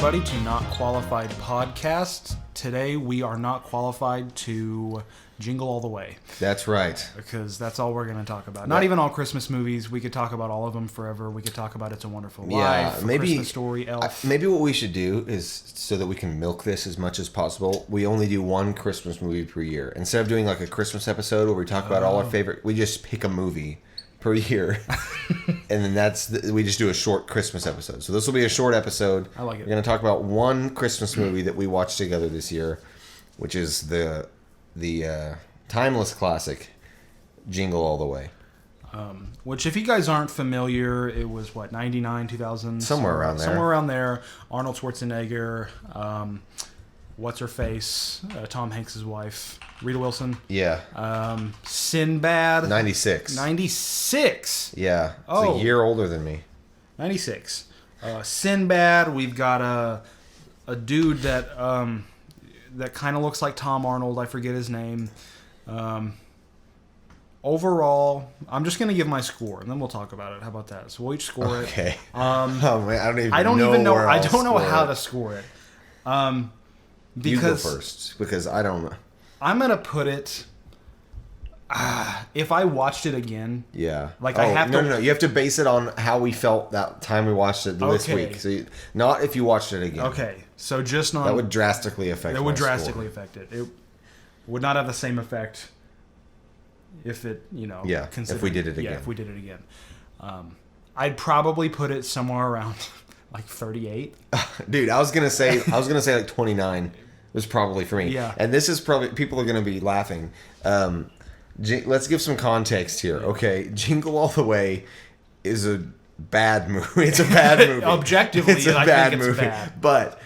everybody, to Not Qualified Podcast. Today we are not qualified to Jingle All the Way. That's right. Because that's all we're going to talk about. Not even all Christmas movies. We could talk about all of them forever. We could talk about It's a Wonderful Life, maybe, Christmas Story, Elf. Maybe what we should do is, so that we can milk this as much as possible, we only do one Christmas movie per year. Instead of doing like a Christmas episode where we talk about all our favorite, we just pick a movie per year. And then we just do a short Christmas episode. So this will be a short episode. I like it. We're going to talk about one Christmas movie that we watched together this year, which is the timeless classic, Jingle All the Way. Which, if you guys aren't familiar, it was, 99, 2000? Somewhere around there. Somewhere around there. Arnold Schwarzenegger, what's-her-face, Tom Hanks' wife, Rita Wilson. Yeah. Sinbad. 96. 96? Yeah. It's a year older than me. 96. Sinbad. We've got a dude that kind of looks like Tom Arnold. I forget his name. Overall, I'm just going to give my score, and then we'll talk about it. How about that? So we'll each score it. Okay. Oh, man, I don't even know how to score it. Because you go first, because I don't know. I'm going to put it... if I watched it again... Yeah. I have to... No. You have to base it on how we felt that time we watched it this week. So not if you watched it again. Okay. So just on... That would drastically affect it. It would drastically affect it. It would not have the same effect if it, Yeah, if we did it again. Yeah, if we did it again. I'd probably put it somewhere around 38. Dude, I was gonna say 29 was probably for me. Yeah. And this is probably, people are gonna be laughing. Let's give some context here. Okay, Jingle All the Way is a bad movie. It's a bad movie. Objectively, it's a I bad think it's movie. bad. But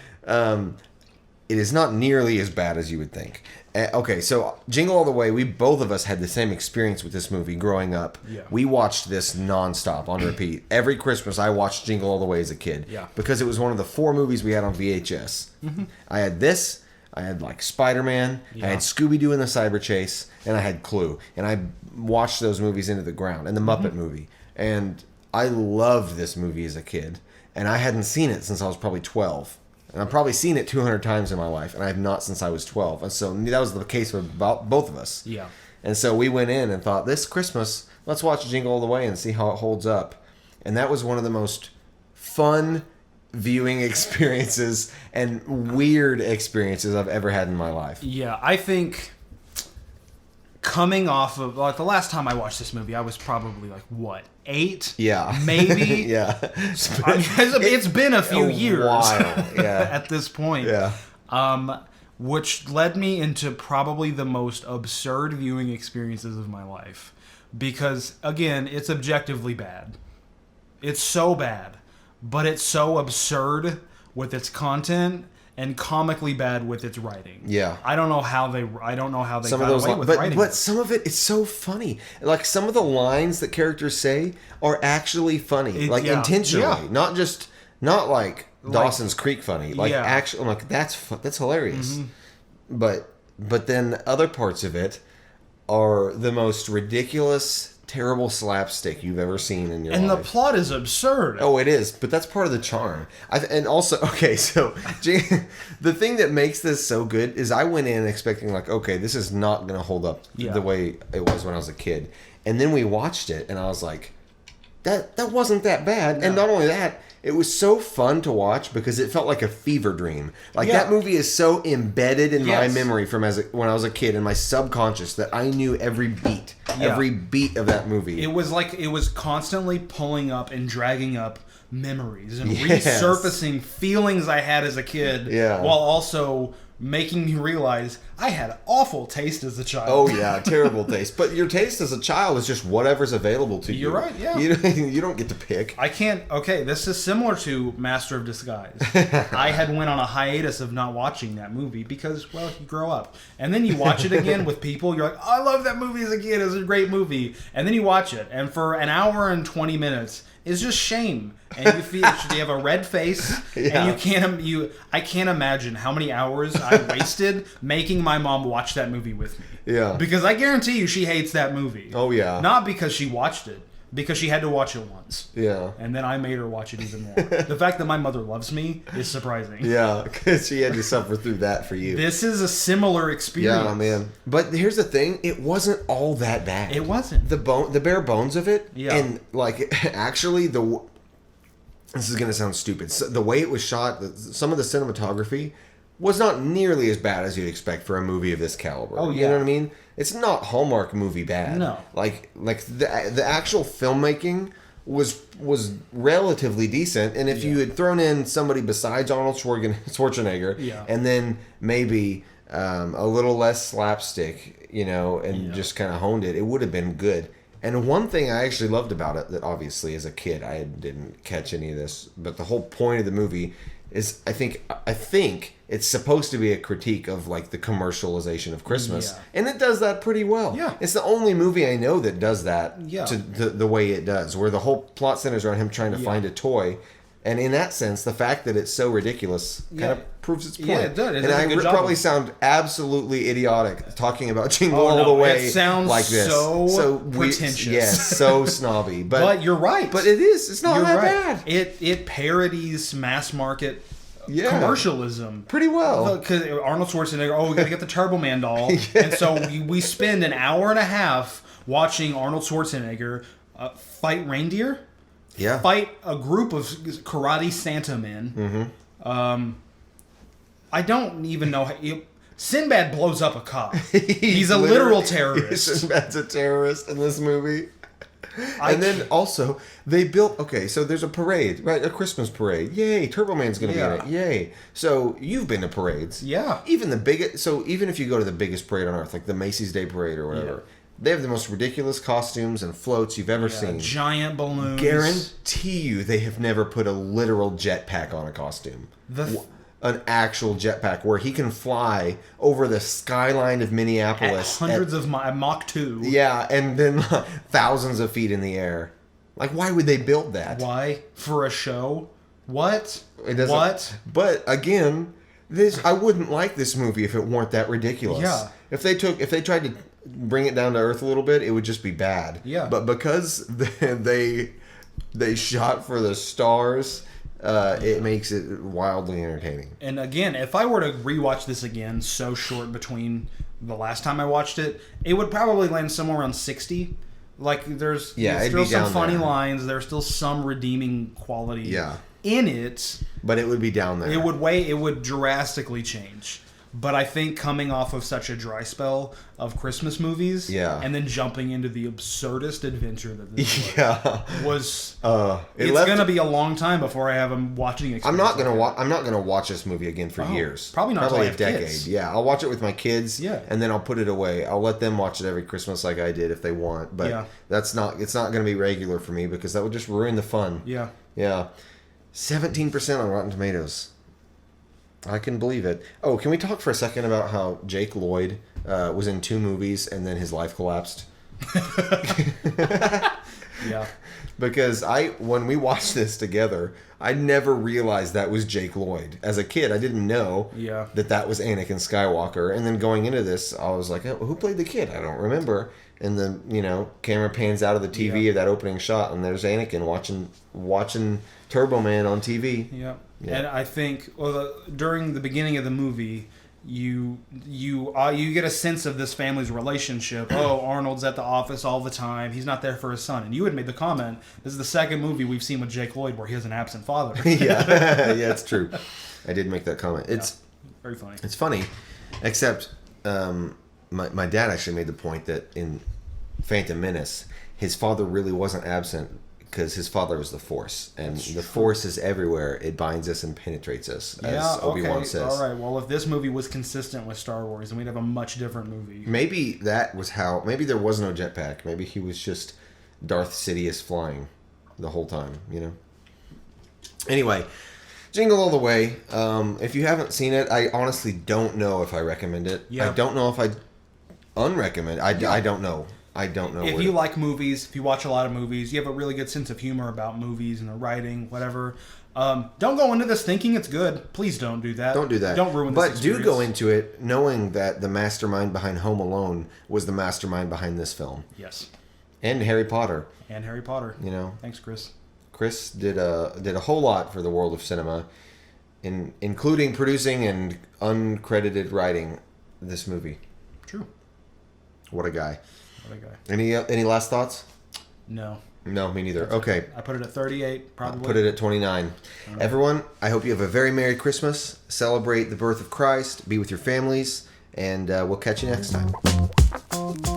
it is not nearly as bad as you would think. Okay, so Jingle All the Way, both of us had the same experience with this movie growing up. Yeah. We watched this nonstop on repeat. Every Christmas, I watched Jingle All the Way as a kid. Yeah. Because it was one of the 4 movies we had on VHS. Mm-hmm. I had this, I had Spider-Man, I had Scooby-Doo and the Cyber Chase, and I had Clue. And I watched those movies into the ground, and the Muppet movie. And I loved this movie as a kid. And I hadn't seen it since I was probably 12. And I've probably seen it 200 times in my life, and I have not since I was 12. And so that was the case with both of us. Yeah. And so we went in and thought, this Christmas, let's watch Jingle All the Way and see how it holds up. And that was one of the most fun viewing experiences and weird experiences I've ever had in my life. Yeah, I think coming off of, the last time I watched this movie, I was probably 8? Yeah. Maybe? Yeah. It's been a few years yeah. at this point. Yeah. Which led me into probably the most absurd viewing experiences of my life. Because, again, it's objectively bad. It's so bad. But it's so absurd with its content and comically bad with its writing. Yeah. I don't know how they some got of those away with writing. But some of it is so funny. Some of the lines that characters say are actually funny. Intentionally. Yeah. Not like Dawson's Creek funny. Actually, I'm that's hilarious. Mm-hmm. But then other parts of it are the most ridiculous, terrible slapstick you've ever seen in your life. And the plot is absurd. Oh, it is, but that's part of the charm. And also, okay, so the thing that makes this so good is I went in expecting okay, this is not going to hold up the way it was when I was a kid. And then we watched it, and I was like, that wasn't that bad. No. And not only that, it was so fun to watch because it felt like a fever dream. That movie is so embedded in my memory from when I was a kid, in my subconscious, that I knew every beat of that movie. It was constantly pulling up and dragging up memories and resurfacing feelings I had as a kid, while also making me realize I had awful taste as a child. Oh yeah, terrible taste. But your taste as a child is just whatever's available to you. You're right, yeah. You don't get to pick. I can't... Okay, this is similar to Master of Disguise. I had went on a hiatus of not watching that movie because, you grow up. And then you watch it again with people, you're like, oh, I love that movie as a kid, it was a great movie. And then you watch it, and for an hour and 20 minutes, it's just shame. And you feel you have a red face, and I can't imagine how many hours I wasted making my mom watch that movie with me. Yeah. Because I guarantee you she hates that movie. Oh, yeah. Not because she watched it, because she had to watch it once. Yeah. And then I made her watch it even more. The fact that my mother loves me is surprising. Yeah, because she had to suffer through that for you. This is a similar experience. Yeah, man. But here's the thing: it wasn't all that bad. It wasn't. The bare bones of it, Yeah. and like actually this is gonna sound stupid. So the way it was shot, some of the cinematography was not nearly as bad as you'd expect for a movie of this caliber. Oh, yeah. You know what I mean? It's not Hallmark movie bad. No. Like the actual filmmaking was relatively decent, and if you had thrown in somebody besides Arnold Schwarzenegger, and then maybe a little less slapstick, and just kind of honed it, it would have been good. And one thing I actually loved about it, that obviously as a kid I didn't catch any of this, but the whole point of the movie is I think it's supposed to be a critique of like the commercialization of Christmas, and it does that pretty well. Yeah, it's the only movie I know that does that Yeah. to the way it does, where the whole plot centers around him trying to find a toy. And in that sense, the fact that it's so ridiculous kind of proves its point. Yeah, it does. It and does a I good job probably of it. sound absolutely idiotic talking about Jingle all the way it sounds like this. so pretentious. Yes, so snobby. But you're right. But it is. It's not that bad. It parodies mass market commercialism pretty well. Because Arnold Schwarzenegger, we got to get the Turbo Man doll. And so we spend an hour and a half watching Arnold Schwarzenegger fight reindeer. Yeah. Fight a group of karate Santa men. Mm-hmm. I don't even know how... Sinbad blows up a cop. He's a literal terrorist. Sinbad's a terrorist in this movie. And then also, they built... Okay, so there's a parade, right? A Christmas parade. Yay, Turbo Man's going to be in it. Yay. So, you've been to parades. Yeah. Even the biggest... So, even if you go to the biggest parade on Earth, like the Macy's Day Parade or whatever... They have the most ridiculous costumes and floats you've ever seen. Giant balloons. Guarantee you they have never put a literal jetpack on a costume. An actual jetpack where he can fly over the skyline of Minneapolis. At hundreds of Mach 2. Yeah, and then thousands of feet in the air. Like, why would they build that? Why? For a show? What? It doesn't, what? But, again, I wouldn't like this movie if it weren't that ridiculous. Yeah. If they tried to bring it down to earth a little bit, it would just be bad. Yeah. But because they shot for the stars, it makes it wildly entertaining. And again, if I were to rewatch this again, so short between the last time I watched it, it would probably land somewhere around 60. Like there's still some funny lines, there's still some redeeming quality in it. But it would be down there. It would drastically change. But I think coming off of such a dry spell of Christmas movies, and then jumping into the absurdist adventure that this was, it's gonna be a long time before I have a watching experience. I'm not gonna watch this movie again for years. Probably not. Probably a decade. Kids. Yeah, I'll watch it with my kids. Yeah. And then I'll put it away. I'll let them watch it every Christmas like I did if they want. But it's not gonna be regular for me because that would just ruin the fun. Yeah. Yeah. 17% on Rotten Tomatoes. I can believe it. Oh, can we talk for a second about how Jake Lloyd was in 2 movies and then his life collapsed? Yeah. Because when we watched this together, I never realized that was Jake Lloyd. As a kid, I didn't know that was Anakin Skywalker. And then going into this, I was like, oh, who played the kid? I don't remember. And then, camera pans out of the TV of that opening shot, and there's Anakin watching Turbo Man on TV. Yeah. And I think during the beginning of the movie, you get a sense of this family's relationship. Oh, Arnold's at the office all the time. He's not there for his son. And you had made the comment, this is the second movie we've seen with Jake Lloyd where he has an absent father. Yeah, it's true. I did make that comment. It's very funny. It's funny, except my dad actually made the point that in Phantom Menace, his father really wasn't absent because his father was the Force, and the Force is everywhere. It binds us and penetrates us, as Obi-Wan says. All right. Well, if this movie was consistent with Star Wars, then we'd have a much different movie. Maybe that was how. Maybe there was no jetpack. Maybe he was just Darth Sidious flying the whole time. Anyway, Jingle All the Way. If you haven't seen it, I honestly don't know if I recommend it. Yeah. I don't know if I unrecommend. I don't know. I don't know. If you like movies, if you watch a lot of movies, you have a really good sense of humor about movies and the writing, whatever. Don't go into this thinking it's good. Please don't do that. Don't do that. Don't ruin this experience. But do go into it knowing that the mastermind behind Home Alone was the mastermind behind this film. Yes. And Harry Potter. And Harry Potter. You know. Thanks, Chris. Chris did a whole lot for the world of cinema, including producing and uncredited writing this movie. True. What a guy. What a guy. Any last thoughts? No. No, me neither. Okay. I put it at 38, probably. Put it at 29. Everyone, I hope you have a very Merry Christmas. Celebrate the birth of Christ. Be with your families. And we'll catch you next time.